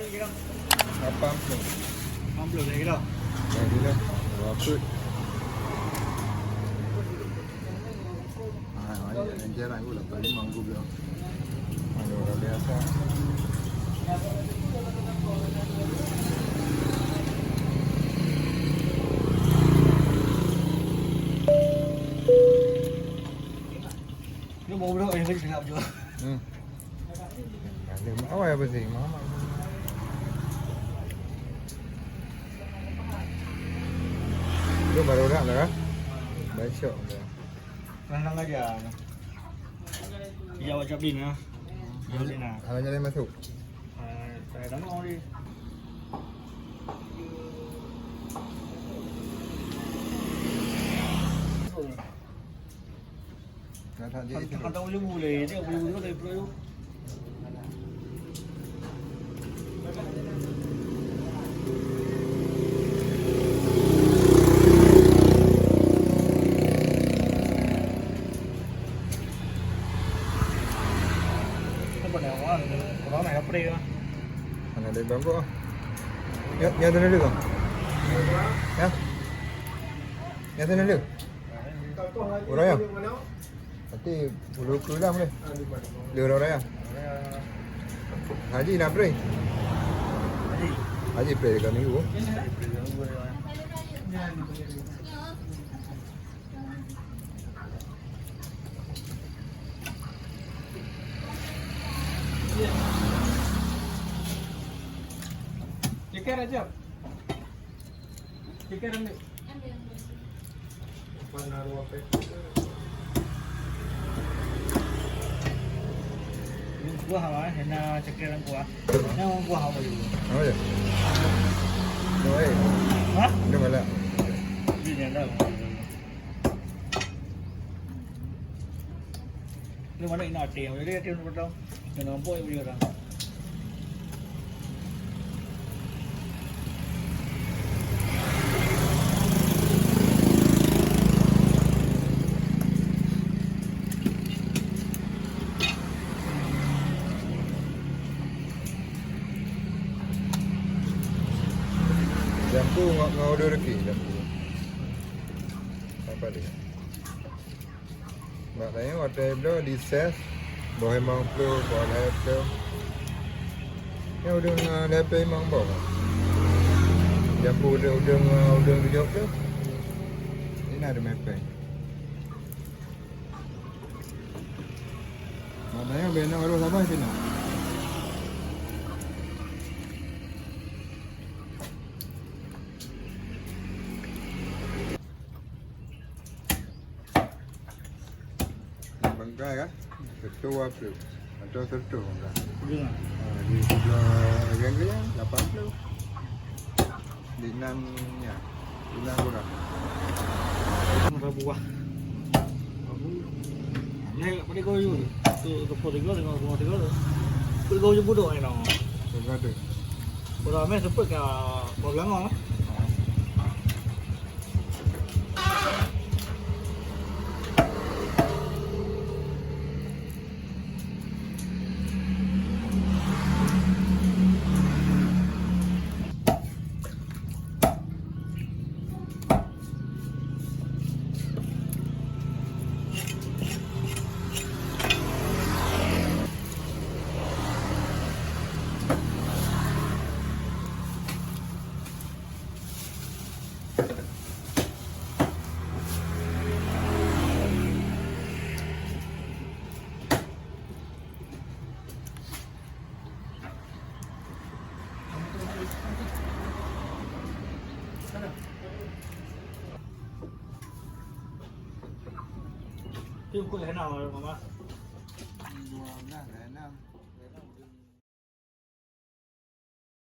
80. 60 lagi dah. Jadi lah. Berapa? Yang jarang aku 85 aku bilang. Ada orang biasa. Ni mau berapa yang kerja nak jual? Ada awal apa sih? Mama. Itu baru dah lah. Besok dah. Lang aja. Dia awak cabin ah. Cabin ah. Kalau jalan masuk. Saya dah mau ni. Dah tak jadi. Kan tahu je boleh. Dia boleh dari perlu. Có này hấp đi không? Mana ada bambu ah. Ya tu dulu. Ya. Ya tu dulu. Orang ya. Nanti bulu keluar boleh. Dia orang ya. Haji nak pray. Haji pray dekat minggu. Ceker aja. Ceker ambil. Buah apa? Hena ceker dan buah. Yang buah apa dulu? Apa je? Doi. Hah? Dia malah. Ini ada. Ini mana ini ada? Jadi ada yang berapa? Yang nampak yang berapa? Jambu ngau dia lagi jambu. Apa dia? Maknanya hotel itu di ses boleh mampu boleh tu. Ya udah lepas memang bawa. Jambu udah hijau tu. Ini ada mepeng. Maknanya benar harus apa sini? Bangkai kan? Sertu apa? Atau sertu bangkai? Juga. Di sebelah geng-geng 80. Di Nannya. Di Nan kurang. Berapa buah? Ini pada kau juga. Tu kepala tiga dengan bunga tiga tu. Kau kau juga bodoh ni dong. Tengah tu. Bodoh amat sepuluh ke kau langong. Itu kau hendak apa mama?